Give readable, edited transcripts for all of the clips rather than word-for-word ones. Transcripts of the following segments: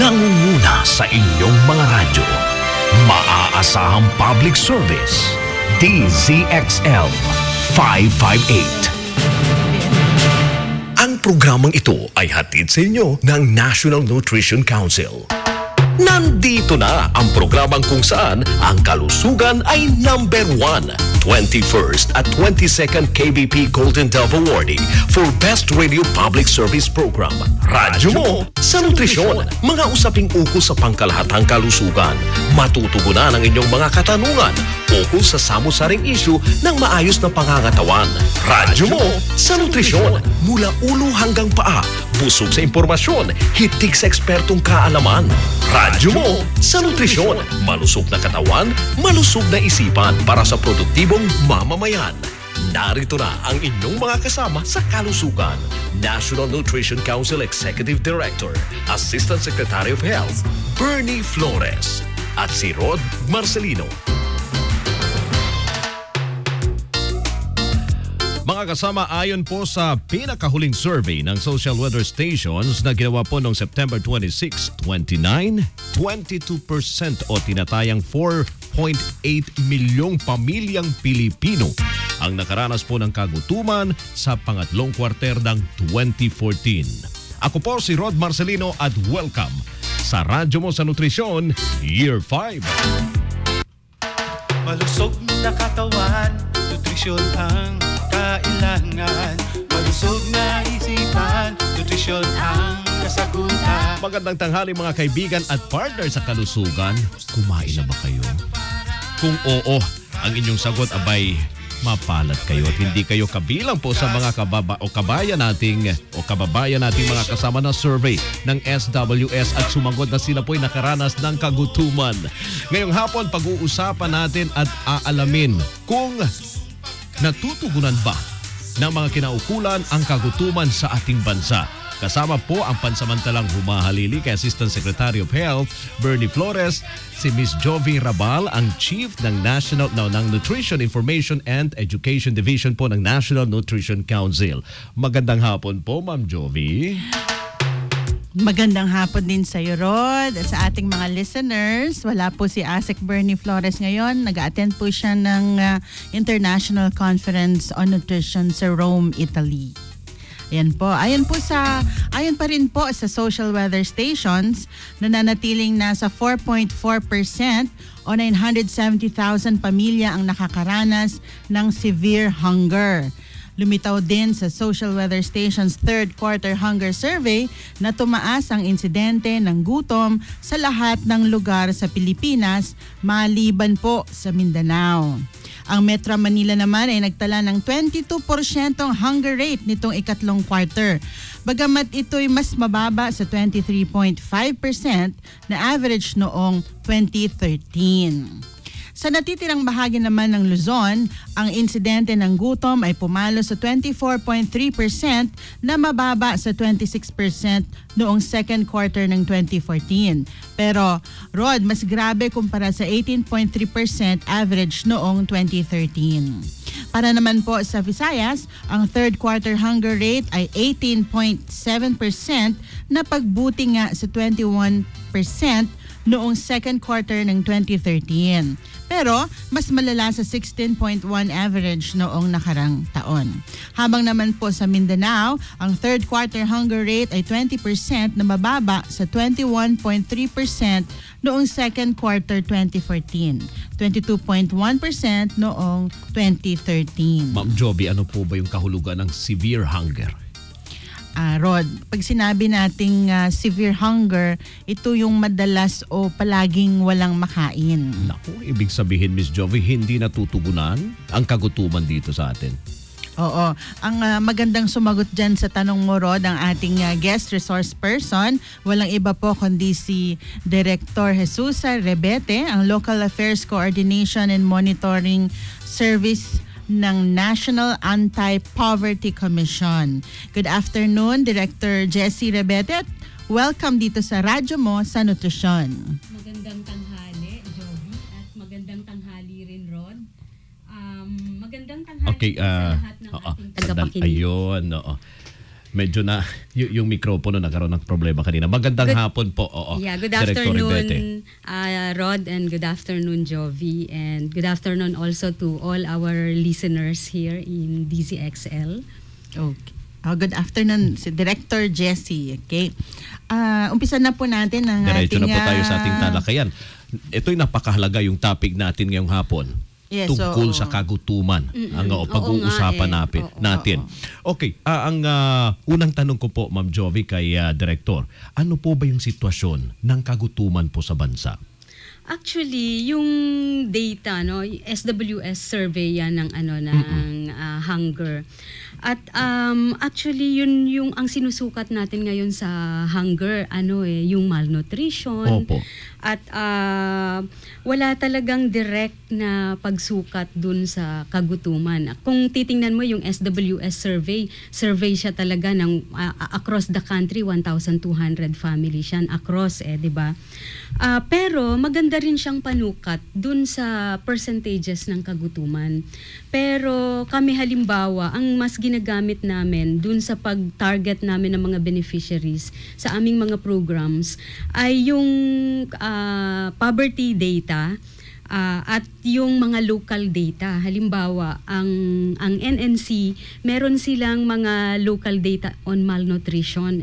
nangunguna sa inyong mga radyo. Maaasahang public service. DZXL 558. Ang programang ito ay hatid sa inyo ng National Nutrition Council. Nandito na ang programang kung saan ang kalusugan ay number 1. 21st at 22nd KBP Golden Dove Awardee for Best Radio Public Service Program. Radyo mo sa nutrisyon. Mga usaping ukol sa pangkalahatang kalusugan. Matutugunan ang inyong mga katanungan ukol sa samu-saring issue ng maayos na pangangatawan. Radyo mo sa nutrisyon. Mula ulo hanggang paa. Busog sa impormasyon. Hitik sa ekspertong kaalaman. Radyo mo sa nutrisyon. Malusog na katawan, malusog na isipan para sa produktibong mamamayan. Narito na ang inyong mga kasama sa kalusugan. National Nutrition Council Executive Director, Assistant Secretary of Health, Bernie Flores, at si Rod Marcelino. Mga kasama, ayon po sa pinakahuling survey ng social weather stations na ginawa po noong September 26, 29, 22% o tinatayang 4.8 milyong pamilyang Pilipino ang nakaranas po ng kagutuman sa pangatlong kwarter ng 2014. Ako po si Rod Marcelino at welcome sa Radyo Mo sa Nutrisyon Year 5. Malusog na katawan, nutrisyon ang kailangan. Malusog na isipan, nutrisyon ang kasagutan. Magandang tanghali mga kaibigan at partner sa kalusugan. Kumain na ba kayo? Kung oo, ang inyong sagot abay mapalad kayo at hindi kayo kabilang po sa mga kababayan nating mga kasama na survey ng SWS at sumagot na sila po'y nakaranas ng kagutuman. Ngayong hapon, pag-uusapan natin at aalamin kung natutugunan ba ng mga kinaukulan ang kagutuman sa ating bansa. Kasama po ang pansamantalang humahalili kay Assistant Secretary of Health, Bernie Flores, si Ms. Jovi Rabal, ang Chief ng ng Nutrition Information and Education Division po ng National Nutrition Council. Magandang hapon po, Ma'am Jovi. Magandang hapon din sa iyo, Rod, at sa ating mga listeners. Wala po si ASEC Bernie Flores ngayon. Nag-attend po siya ng International Conference on Nutrition sa Rome, Italy. Ayan po. Ayon pa rin po sa social weather stations, nananatiling nasa 4.4% o 970,000 pamilya ang nakakaranas ng severe hunger. Lumitaw din sa social weather station's third quarter hunger survey na tumaas ang insidente ng gutom sa lahat ng lugar sa Pilipinas maliban po sa Mindanao. Ang Metro Manila naman ay nagtala ng 22% hunger rate nitong ikatlong quarter. Bagamat ito'y mas mababa sa 23.5% na average noong 2013. Sa natitirang bahagi naman ng Luzon, ang insidente ng gutom ay pumalo sa 24.3% na mababa sa 26% noong second quarter ng 2014. Pero, Rod, mas grabe kumpara sa 18.3% average noong 2013. Para naman po sa Visayas, ang third quarter hunger rate ay 18.7% na pagbuti nga sa 21% noong second quarter ng 2013. Pero mas malala sa 16.1 average noong nakarang taon. Habang naman po sa Mindanao, ang third quarter hunger rate ay 20% na mababa sa 21.3% noong second quarter 2014. 22.1% noong 2013. Ma'am Jovi, ano po ba yung kahulugan ng severe hunger? Rod, pag sinabi nating severe hunger, ito yung madalas o palaging walang makain. Naku, ibig sabihin, Miss Jovi, hindi natutugunan ang kagutuman dito sa atin. Oo. Ang magandang sumagot dyan sa tanong mo, Rod, ang ating guest resource person, walang iba po kundi si Director Jesusa Rebete, ang Local Affairs Coordination and Monitoring Service ng National Anti-Poverty Commission. Good afternoon, Director Jessie Rebete. Welcome dito sa Radyo Mo sa Nutrisyon. Magandang tanghali, Jovi, at magandang tanghali rin, Rod. Magandang tanghali sa lahat ng ating tagapakinig. Ayun, oo. medyo na yung mikropono nagkaroon ng problema kanina. Magandang hapon po. Oo. Yeah, good Director Ribete. afternoon, Rod, and good afternoon, Jovi, and good afternoon also to all our listeners here in DZXL. Okay. Good afternoon, si Director Jessie. Okay. Umpisa na po natin ang Diretso ating... na po tayo sa ating talakayan. Ito'y napakahalaga yung topic natin ngayong hapon. Yes, Tungkol oo. sa kagutuman. Ang pag-uusapan natin. Okay, ang unang tanong ko po, Ma'am Jovi, kay Director, ano po ba yung sitwasyon ng kagutuman po sa bansa? Actually, yung data, no, SWS survey yan ng hunger. At actually yun yung ang sinusukat natin ngayon sa hunger, yung malnutrition. Opo. At wala talagang direct na pagsukat dun sa kagutuman. Kung titingnan mo yung SWS survey siya talaga ng across the country, 1,200 families yan across, di ba? Pero maganda rin siyang panukat dun sa percentages ng kagutuman. Pero kami halimbawa, ang mas ginagamit namin dun sa pag-target namin ng mga beneficiaries sa aming mga programs ay yung poverty data at yung mga local data. Halimbawa, ang NNC, meron silang mga local data on malnutrition.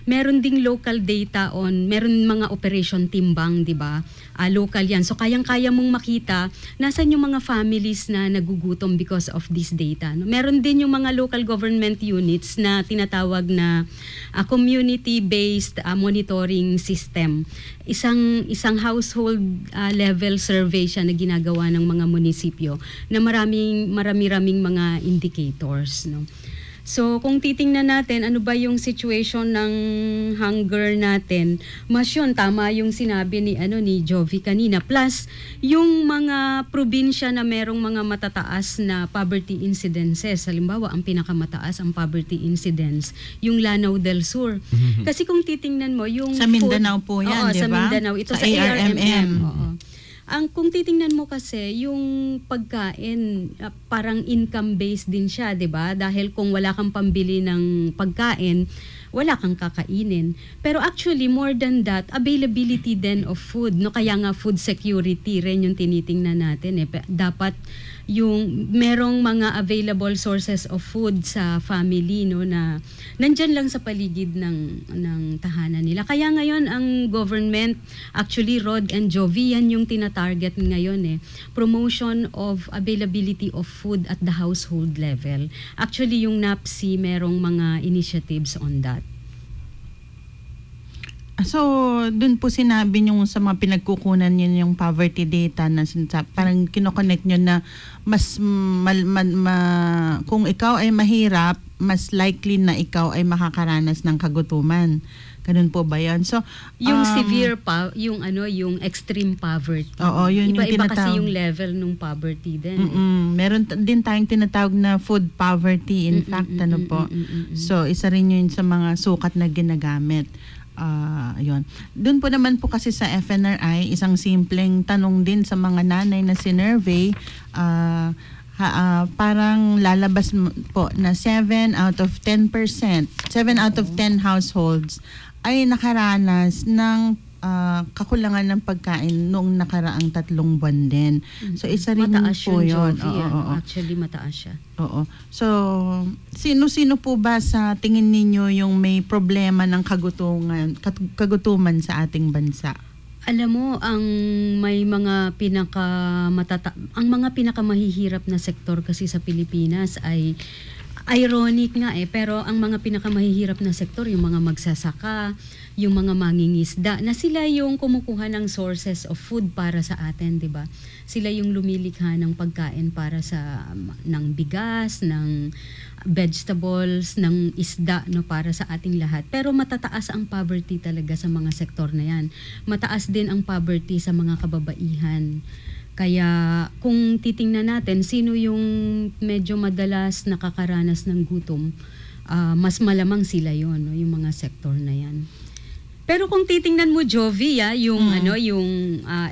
Meron ding local data meron mga operation timbang, di ba? Local yan. So kayang-kaya mong makita nasan yung mga families na nagugutom because of this data. No? Meron din yung mga local government units na tinatawag na community-based monitoring system. Isang household level survey siya na ginagawa ng mga munisipyo na marami-raming mga indicators, no. So kung titingnan natin ano ba yung situation ng hunger natin, mas yun tama yung sinabi ni Jovi kanina, plus yung mga probinsya na merong mga matataas na poverty incidences. Halimbawa, ang pinakamataas ang poverty incidence yung Lanao del Sur. Kasi kung titingnan mo yung sa Mindanao po yan, di ba? Sa Mindanao, ito sa ARMM. Oo. Kung titingnan mo kasi, yung pagkain, parang income-based din siya, di ba? Dahil kung wala kang pambili ng pagkain, wala kang kakainin. Pero actually, more than that, availability then of food. No? Kaya nga food security rin yung tinitingnan natin. Dapat yung merong mga available sources of food sa family, no, na nandyan lang sa paligid ng tahanan nila. Kaya ngayon ang government, actually Rod and Jovi, yan yung tinatarget ngayon. Promotion of availability of food at the household level. Actually yung NAPSI merong mga initiatives on that. So, dun po sinabi nyo sa mga pinagkukunan nyo yung poverty data na parang kinoconnect nyo na mas kung ikaw ay mahirap, mas likely na ikaw ay makakaranas ng kagutuman. Ganun po ba yan? So, yung severe yung extreme poverty. Oo, yun yung iba kasi yung level ng poverty din. Meron din tayong tinatawag na food poverty. In fact, So, isa rin yun sa mga sukat na ginagamit. Yun. Doon po naman po kasi sa FNRI, isang simpleng tanong din sa mga nanay na sinurvey, parang lalabas po na 7 out of 10% households ay nakaranas ng kakulangan ng pagkain noong nakaraang 3 buwan din. So isa rin mataas po yun. Actually mataas siya. Oo. So sino po ba sa tingin ninyo yung may problema ng kagutuman sa ating bansa? Alam mo, ang mga pinakamahihirap na sektor kasi sa Pilipinas ay ironic nga pero ang mga pinakamahihirap na sektor, yung mga magsasaka, yung mga mangingisda, na sila yung kumukuha ng sources of food para sa atin, di ba? Sila yung lumilikha ng pagkain para ng bigas, ng vegetables, ng isda, no, para sa ating lahat. Pero matataas ang poverty talaga sa mga sektor na yan. Mataas din ang poverty sa mga kababaihan. Kaya kung titingnan natin sino yung medyo madalas nakakaranas ng gutom, mas malamang sila yon, no, yung mga sektor na yan. Pero kung titingnan mo, Jovi, yung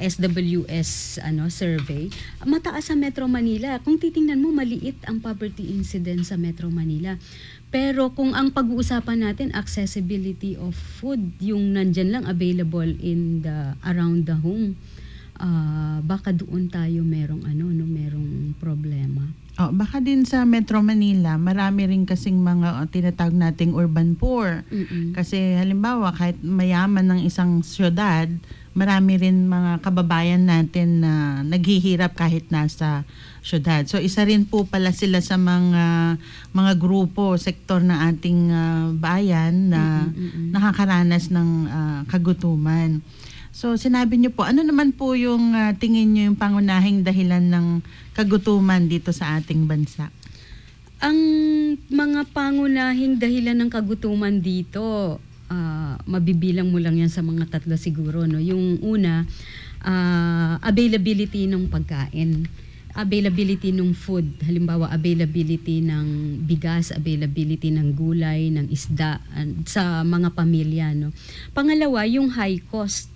SWS survey, mataas sa Metro Manila. Kung titingnan mo, maliit ang poverty incidence sa Metro Manila. Pero kung ang pag-uusapan natin accessibility of food, yung nandyan lang available in the around the home, baka doon tayo merong problema. Baka din sa Metro Manila, marami rin kasing mga tinatawag nating urban poor. Kasi halimbawa, kahit mayaman ng isang syudad, marami rin mga kababayan natin na naghihirap kahit nasa syudad. So isa rin po pala sila sa mga grupo, sektor na ating bayan na nakakaranas ng kagutuman. So sinabi niyo po, ano naman po yung tingin niyo yung pangunahing dahilan ng kagutuman dito sa ating bansa? Ang mga pangunahing dahilan ng kagutuman dito, mabibilang mo lang yan sa mga tatlo siguro. No? Yung una, availability ng pagkain. Availability ng food. Halimbawa, availability ng bigas, availability ng gulay, ng isda sa mga pamilya. No? Pangalawa, yung high cost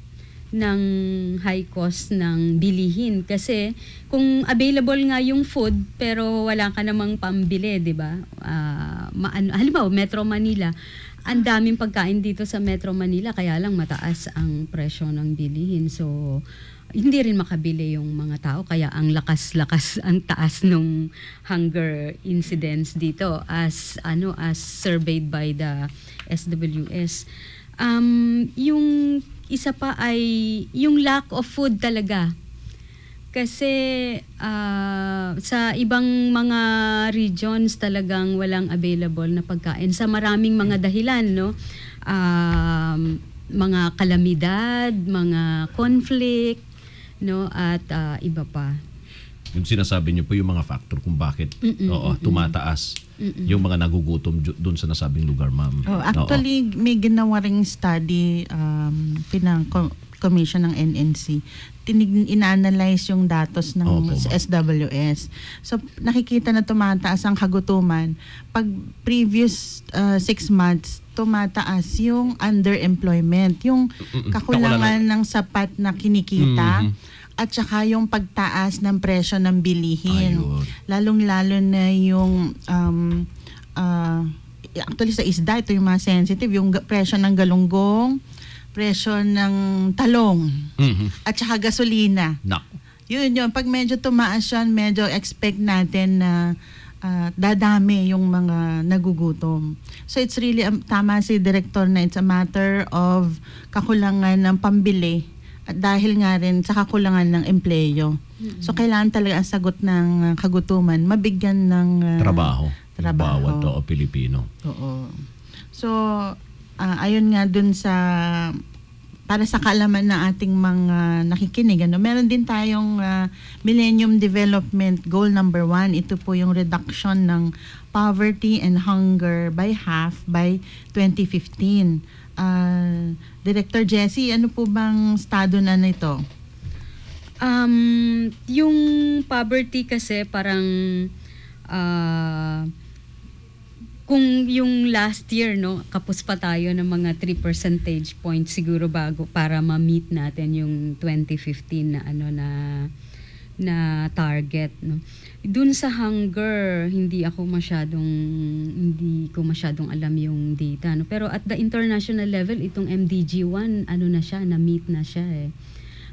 ng bilihin, kasi kung available nga yung food pero wala ka namang pambili, 'di ba? Halimbawa Metro Manila, ang daming pagkain dito sa Metro Manila, kaya lang mataas ang presyo ng bilihin. So hindi rin makabili yung mga tao, kaya ang lakas-lakas ang taas ng hunger incidence dito as surveyed by the SWS. Yung isa pa ay yung lack of food talaga. Kasi sa ibang mga regions talagang walang available na pagkain sa maraming mga dahilan, no? Mga kalamidad, mga conflict, no? At iba pa. Yung sinasabi niyo po yung mga factor kung bakit tumataas yung mga nagugutom doon sa nasabing lugar, ma'am. Actually, may ginawa ring study commission ng NNC. Ina-analyze yung datos ng SWS. So, nakikita na tumataas ang kagutuman. Pag previous 6 months, tumataas yung underemployment, yung kakulangan ng sapat na kinikita, at saka yung pagtaas ng presyo ng bilihin. Lalong-lalo na yung actually sa isda, ito yung mga sensitive, yung presyo ng galunggong, presyo ng talong, at saka gasolina. Yun. Pag medyo tumaas yun, medyo expect natin na dadami yung mga nagugutom. So it's really, tama si Director na it's a matter of kakulangan ng pambili at dahil nga rin sa kakulangan ng empleyo. So kailangan talaga ang sagot ng kagutuman, mabigyan ng trabaho. Bawat Pilipino. Oo. So ayun nga dun sa para sa kaalaman ng ating mga nakikinig, meron din tayong Millennium Development Goal number 1. Ito po yung reduction ng poverty and hunger by half by 2015. Director Jessie, ano po bang estado na nito? Yung poverty kasi parang kung yung last year, no, kapos pa tayo ng mga 3 percentage points siguro bago para ma-meet natin yung 2015 na target, no. Dun sa hunger, hindi ko masyadong alam yung data, no. Pero at the international level, itong MDG 1, na siya, na-meet na siya eh.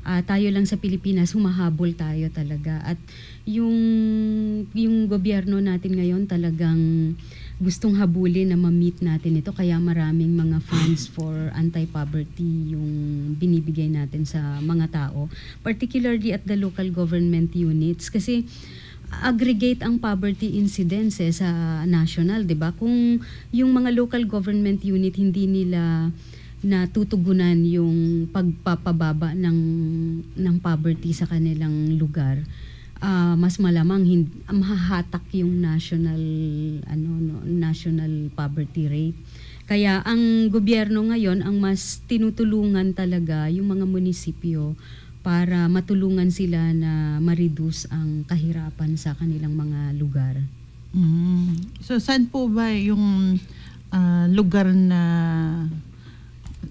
Tayo lang sa Pilipinas, humahabol tayo talaga. At yung gobyerno natin ngayon talagang gustong habulin na ma-meet natin ito, kaya maraming mga funds for anti-poverty yung binibigay natin sa mga tao, particularly at the local government units, kasi aggregate ang poverty incidence sa national, 'di ba? Kung yung mga local government unit hindi nila natutugunan yung pagpapababa ng poverty sa kanilang lugar, mas malamang mahahatak yung national poverty rate. Kaya ang gobyerno ngayon ang mas tinutulungan talaga yung mga munisipyo para matulungan sila na ma-reduce ang kahirapan sa kanilang mga lugar. So saan po ba yung lugar na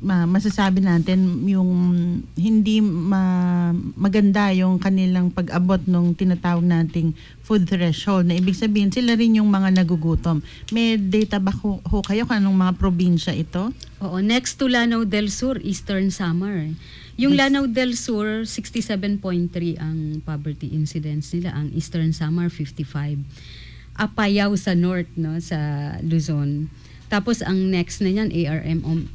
masasabi natin yung hindi maganda yung kanilang pag-abot ng tinatawag nating food threshold, na ibig sabihin sila rin yung mga nagugutom. May data ba ho kayo kung anong mga probinsya ito? Oo, next to Lanao del Sur, Eastern Samar. Yung Lanao del Sur, 67.3 ang poverty incidence nila. Ang Eastern Samar, 55. Apayao sa North, no, sa Luzon. Tapos ang next na yan, ARMM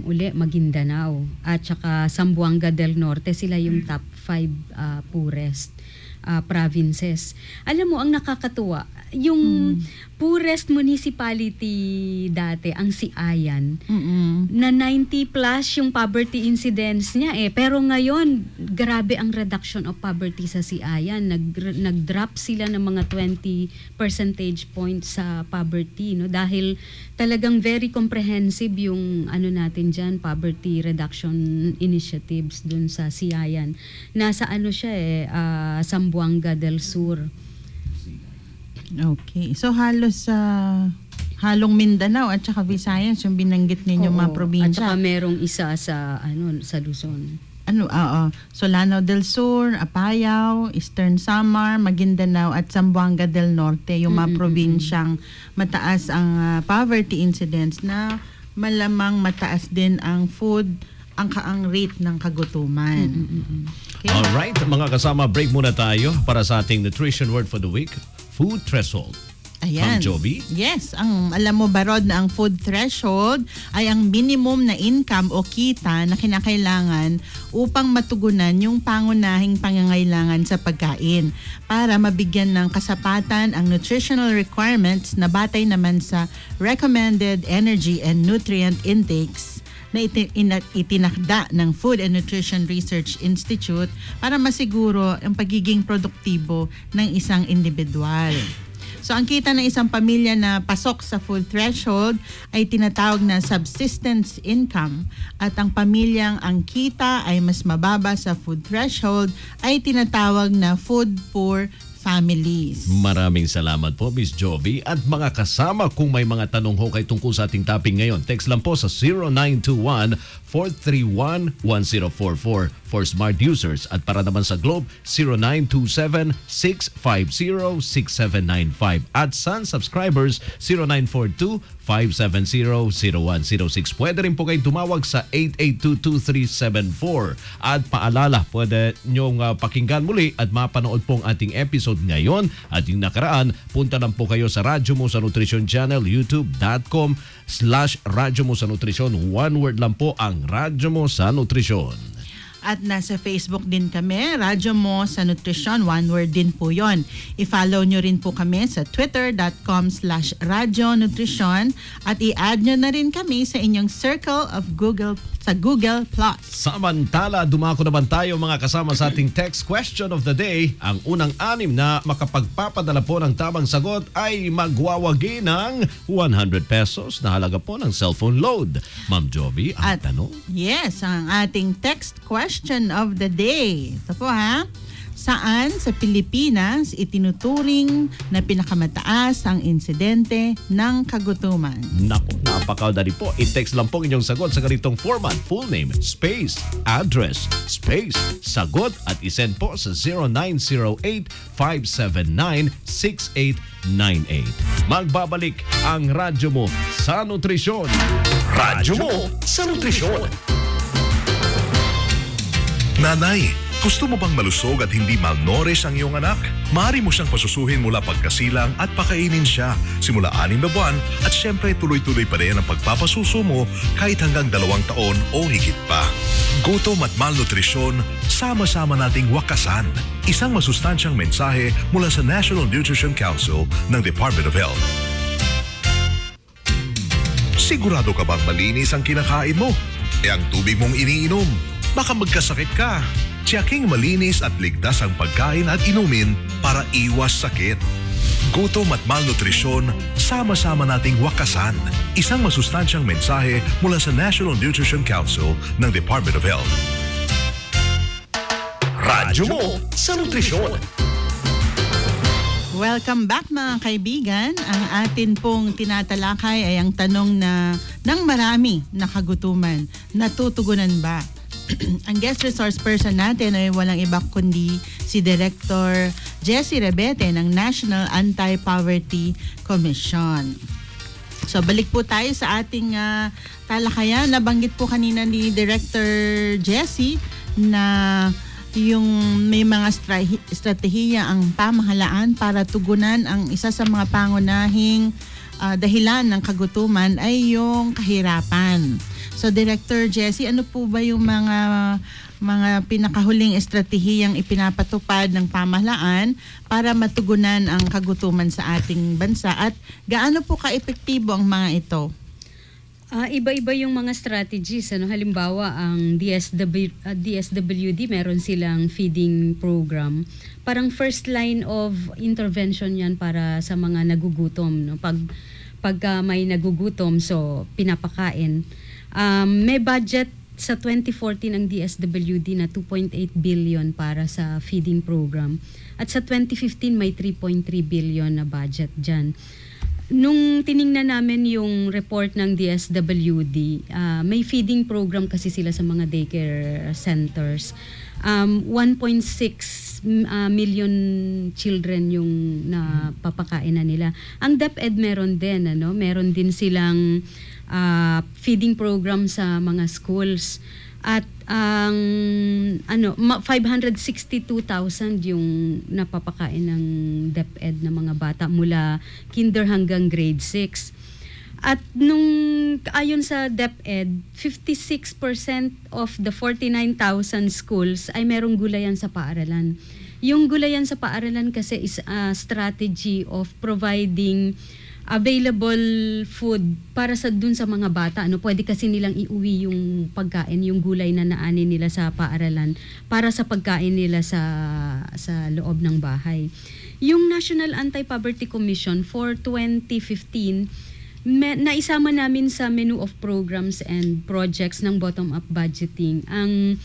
uli, Maguindanao. At saka Zamboanga del Norte, sila yung top 5 poorest provinces. Alam mo, ang nakakatuwa, yung poorest municipality dati, ang Siayan, na 90 plus yung poverty incidence niya pero ngayon, grabe ang reduction of poverty sa Siayan. Nag-drop sila ng mga 20 percentage points sa poverty, no? Dahil talagang very comprehensive yung natin dyan, poverty reduction initiatives dun sa Siayan. Nasa siya Zamboanga del Sur. Okay. So halos halong Mindanao at saka Visayas yung binanggit ninyo mga probinsya. At saka merong isa sa Luzon. So Lanao del Sur, Apayao, Eastern Samar, Maguindanao at Zamboanga del Norte yung mga probinsyang mataas ang poverty incidence, na malamang mataas din ang ang rate ng kagutuman. Okay. Alright, mga kasama, break muna tayo para sa ating nutrition word for the week, food threshold. Ayan. Jovi? Yes. Alam mo ba, Rod, na ang food threshold ay ang minimum na income o kita na kinakailangan upang matugunan yung pangunahing pangangailangan sa pagkain para mabigyan ng kasapatan ang nutritional requirements na batay naman sa recommended energy and nutrient intakes na itinakda ng Food and Nutrition Research Institute para masiguro ang pagiging produktibo ng isang individual. So ang kita ng isang pamilya na pasok sa food threshold ay tinatawag na subsistence income, at ang pamilyang ang kita ay mas mababa sa food threshold ay tinatawag na food poor families. Maraming salamat po, Miss Jovi. At mga kasama, kung may mga tanong ho kayo tungkol sa ating topic ngayon, text lang po sa 0921-431-1044 for smart users. At para naman sa Globe, 0927-650-6795. At Sun subscribers, 0942-570-0106. Pwede rin po kayo tumawag sa 8822-2374. At paalala, pwede nyong pakinggan muli at mapanood pong ating episode ngayon at yung nakaraan. Punta lang po kayo sa Radyo Mo sa Nutrition Channel, youtube.com/Radyo Mo sa Nutrition. One word lang po ang Radyo Mo sa Nutrition. At nasa Facebook din kami, Radyo Mo sa Nutrition, one word din po yon. I-follow nyo rin po kami sa twitter.com/Radyo Nutrition at i-add nyo na rin kami sa inyong circle of Google Plus. Samantala, dumako naman tayo mga kasama sa ating text question of the day. Ang unang 6 na makapagpapadala po ng tamang sagot ay magwawagi ng 100 pesos na halaga po ng cellphone load. Ma'am Jovi, ang tanong? Yes, ang ating text question of the day. Ito po ha. Saan sa Pilipinas itinuturing na pinakamataas ang insidente ng kagutuman? Naku, napakadali po. I-text lang po inyong sagot sa ganitong format. Full name, space, address, space, sagot at isend po sa 0908-579-6898. Magbabalik ang Radyo Mo sa Nutrisyon. Radyo Mo sa Nutrisyon. Nanay, gusto mo bang malusog at hindi malnourished ang iyong anak? Maaari mo siyang pasusuhin mula pagkasilang at pakainin siya simula 6 na buwan, at syempre tuloy-tuloy pa rin ang pagpapasuso mo kahit hanggang 2 taon o higit pa. Gutom at malnutrisyon, sama-sama nating wakasan. Isang masustansyang mensahe mula sa National Nutrition Council ng Department of Health. Sigurado ka bang malinis ang kinakain mo? Ang tubig mong iniinom, baka magkasakit ka. Tiyaking malinis at ligtas ang pagkain at inumin para iwas sakit. Gutom at malnutrisyon, sama-sama nating wakasan. Isang masustansyang mensahe mula sa National Nutrition Council ng Department of Health. Radyo Mo sa Nutrisyon. Welcome back mga kaibigan. Ang atin pong tinatalakay ay ang tanong na ng marami na kagutuman, natutugunan ba? Ang guest resource person natin ay walang iba kundi si Director Jessie Rebete ng National Anti-Poverty Commission. So balik po tayo sa ating talakayan. Nabanggit po kanina ni Director Jessie na yung may mga estratehiya ang pamahalaan para tugunan ang isa sa mga pangunahing dahilan ng kagutuman ay yung kahirapan. So Director Jessie, ano po ba yung mga pinakahuling estratehiyang ipinapatupad ng pamahalaan para matugunan ang kagutuman sa ating bansa at gaano po ka-epektibo ang mga ito? Iba-iba yung mga strategies. Halimbawa, ang DSWD, meron silang feeding program. Parang first line of intervention yan para sa mga nagugutom. Pagka may nagugutom, so pinapakain. May budget sa 2014 ng DSWD na 2.8 billion para sa feeding program. At sa 2015, may 3.3 billion na budget dyan. Nung tiningnan namin yung report ng DSWD, may feeding program kasi sila sa mga daycare centers. 1.6 million children yung napapakain na nila. Ang DepEd meron din, meron din silang feeding program sa mga schools. At ang 562,000 yung napapakain ng DepEd na mga bata mula kinder hanggang grade 6. At ayon sa DepEd, 56% of the 49,000 schools ay merong gulayan sa paaralan. Yung gulayan sa paaralan kasi is a strategy of providing available food para dun sa mga bata. Pwede kasi nilang iuwi yung pagkain, yung gulay na naanin nila sa paaralan para sa pagkain nila sa loob ng bahay. Yung National Anti-Poverty Commission for 2015, naisama namin sa menu of programs and projects ng bottom-up budgeting ang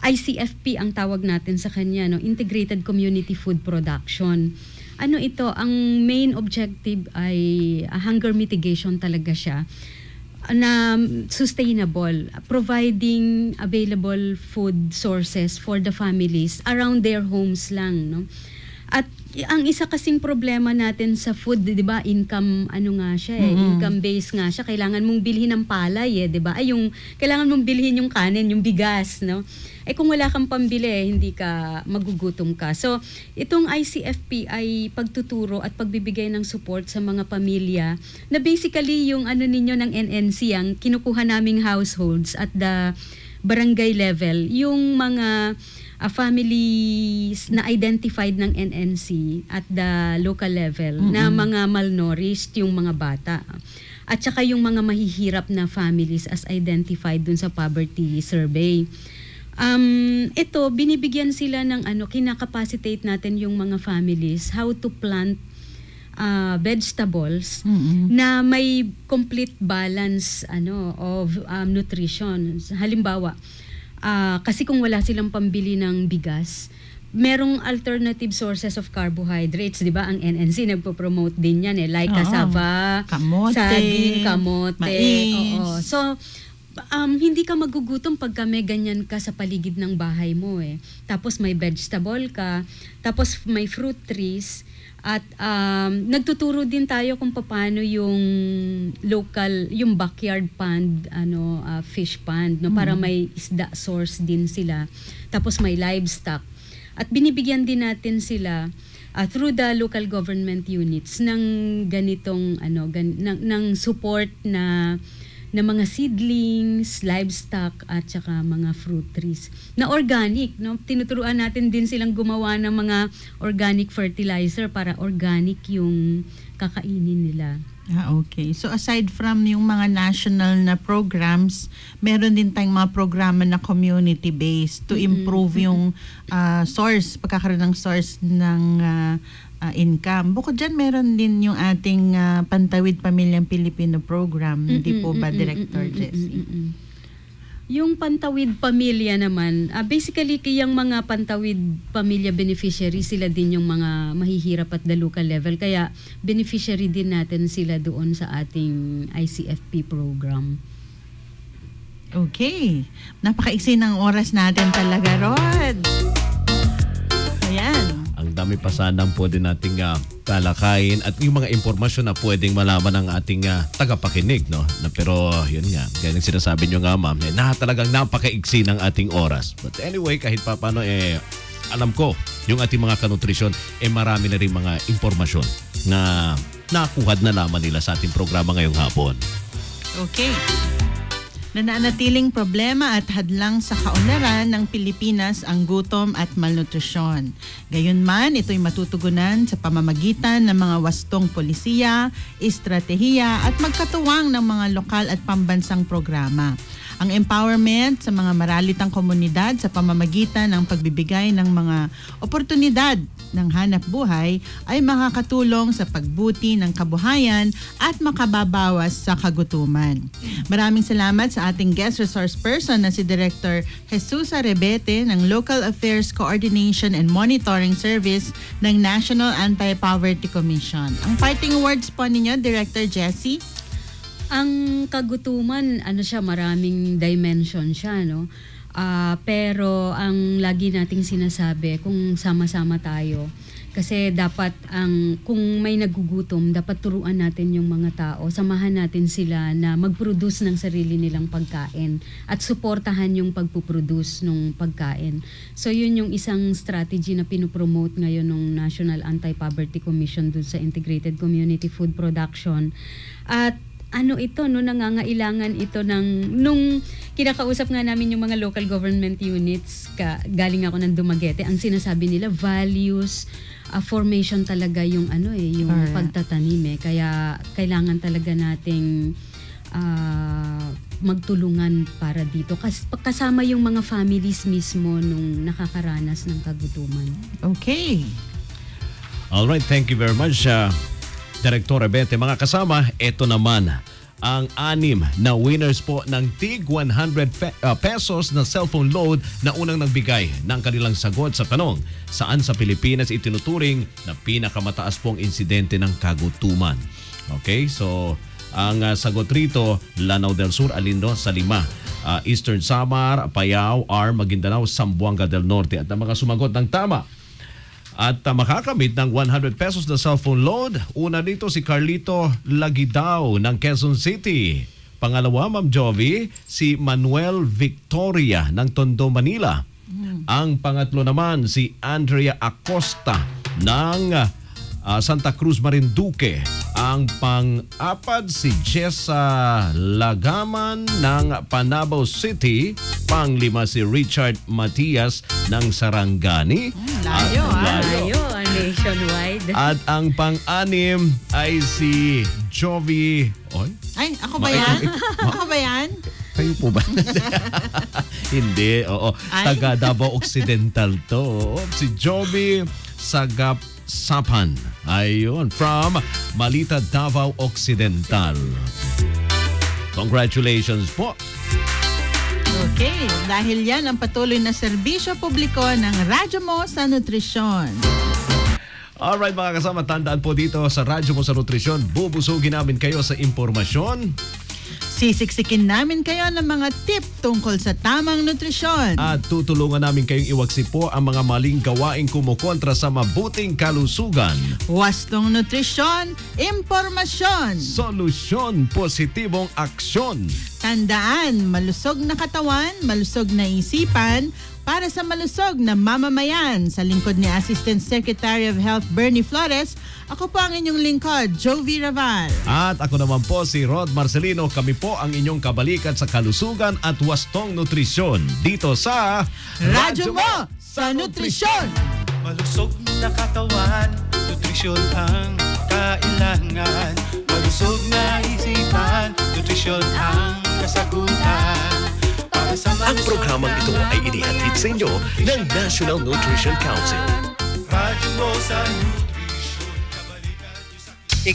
ICFP ang tawag natin sa kanya, Integrated Community Food Production. Ito, ang main objective ay hunger mitigation talaga siya na sustainable, providing available food sources for the families around their homes lang, At ang isa kasing problema natin sa food, 'di ba? Income siya income based nga siya. Kailangan mong bilhin ng palay 'di ba? Ay yung kailangan mong bilhin yung kanin, yung bigas, kung wala kang pambili, hindi ka magugutom ka. So, itong ICFP ay pagtuturo at pagbibigay ng support sa mga pamilya na basically yung ninyo ng NNC, ang kinukuha naming households at the barangay level, yung mga families na identified ng NNC at the local level na mga malnourished, yung mga bata. At saka yung mga mahihirap na families as identified dun sa poverty survey. Ito, binibigyan sila ng kinakapacitate natin yung mga families how to plant vegetables na may complete balance of nutrition. Halimbawa, kasi kung wala silang pambili ng bigas, merong alternative sources of carbohydrates, 'di ba? Ang NNC nagpo-promote din 'yan like cassava, kamote, saging, kamote, mais. So hindi ka magugutom pag may ganyan ka sa paligid ng bahay mo Tapos may vegetable ka, tapos may fruit trees. At nagtuturo din tayo kung paano yung local, yung backyard pond, fish pond, para may isda source din sila. Tapos may livestock. At binibigyan din natin sila through the local government units ng ganitong ng support na mga seedlings, livestock at saka mga fruit trees na organic, Tinuturuan natin din silang gumawa ng mga organic fertilizer para organic yung kakainin nila. Okay. So aside from yung mga national na programs, meron din tayong mga programa na community-based to improve yung pagkakaroon ng source ng income. Bukod dyan, meron din yung ating Pantawid Pamilyang Pilipino program. Hindi po ba, Director Jessie? Yung Pantawid Pamilya naman, basically yung mga Pantawid Pamilya beneficiary, sila din yung mga mahihirap at the local level. Kaya beneficiary din natin sila doon sa ating ICFP program. Okay. Napakaiksi ng oras natin talaga, Rod. Ayan. Ang dami pa sanang pwede nating talakayin at yung mga impormasyon na pwedeng malaman ng ating tagapakinig, no? Pero yun nga, kaya yung sinasabi nyo nga, ma'am, talagang napakaiksi ng ating oras. But anyway, kahit pa paano, alam ko, yung ating mga kanutrisyon, marami na rin mga impormasyon na nakuha na naman nila sa ating programa ngayong hapon. Okay. Nananatiling problema at hadlang sa kaunlaran ng Pilipinas ang gutom at malnutrisyon. Gayunman, ito'y matutugunan sa pamamagitan ng mga wastong polisiya, estratehiya at magkatuwang ng mga lokal at pambansang programa. Ang empowerment sa mga maralitang komunidad sa pamamagitan ng pagbibigay ng mga oportunidad ng hanap buhay ay makakatulong sa pagbuti ng kabuhayan at makababawas sa kagutuman. Maraming salamat sa ating guest resource person na si Director Jesus Arebete ng Local Affairs Coordination and Monitoring Service ng National Anti-Poverty Commission. Ang parting words po ninyo, Director Jessie? Ang kagutuman, maraming dimension siya, no? Pero ang lagi nating sinasabi, kung sama-sama tayo, kasi dapat kung may nagugutom, dapat turuan natin yung mga tao, samahan natin sila na mag-produce ng sarili nilang pagkain at suportahan yung pagpuproduce ng pagkain. So yun yung isang strategy na pinopromote ngayon ng National Anti-Poverty Commission dun sa Integrated Community Food Production. At nangangailangan ito nung kinakausap nga namin yung mga local government units, galing ako ng Dumaguete, ang sinasabi nila values formation talaga yung yung pagtatanim kaya kailangan talaga nating magtulungan para dito kasama yung mga families mismo nung nakakaranas ng kagutuman. Okay. All right, thank you very much, Director Arebete. Mga kasama, ito naman ang 6 na winners po ng TIG 100 pesos na cellphone load na unang nagbigay ng kanilang sagot sa tanong, saan sa Pilipinas itinuturing na pinakamataas pong insidente ng kagutuman? Okay, so ang sagot rito, Lanao del Sur, Alindo, Salima, Eastern Samar, Apayao, Maguindanao, Zamboanga del Norte. At ang mga sumagot ng tama at makakamit ng 100 pesos na cellphone load. Una dito si Carlito Lagidao ng Quezon City. Pangalawa, Ma'am Jovi, si Manuel Victoria ng Tondo, Manila. Ang pangatlo naman si Andrea Acosta ng Santa Cruz, Marinduque. Ang pang-apat si Jessa Lagaman ng Panabo City. Pang-lima si Richard Matias ng Sarangani. Layo. Nationwide. At ang pang-anim ay si Jovi. Ay, ako ba yan? Ako ba yan? Kayo po ba? Hindi, oo. Taga Davao Occidental to. Si Jovi Sapan. Ayun, from Malita, Davao Occidental. Congratulations po. Okay, dahil yan ang patuloy na serbisyo publiko ng Radyo Mo sa Nutrisyon. Alright mga kasama, tandaan po dito sa Radyo Mo sa Nutrisyon, bubusugin namin kayo sa impormasyon. Sisiksikin namin kayo ng mga tip tungkol sa tamang nutrisyon. At tutulungan namin kayong iwaksi po ang mga maling gawaing kumukontra sa mabuting kalusugan. Wastong nutrisyon, impormasyon. Solusyon, positibong aksyon. Tandaan, malusog na katawan, malusog na isipan, para sa malusog na mamamayan. Sa lingkod ni Assistant Secretary of Health Bernie Flores, ako po ang inyong lingkod, Jovi Raval. At ako naman po si Rod Marcelino. Kami po ang inyong kabalikan sa kalusugan at wastong nutrisyon dito sa Radyo Mo sa Nutrisyon. Malusog na katawan, nutrisyon ang kailangan. Malusog na isipan, nutrisyon ang kasagutan. Ang programang ito ay inihatid sa inyo ng National Nutrition Council. Radyo Mo sa Nutrisyon.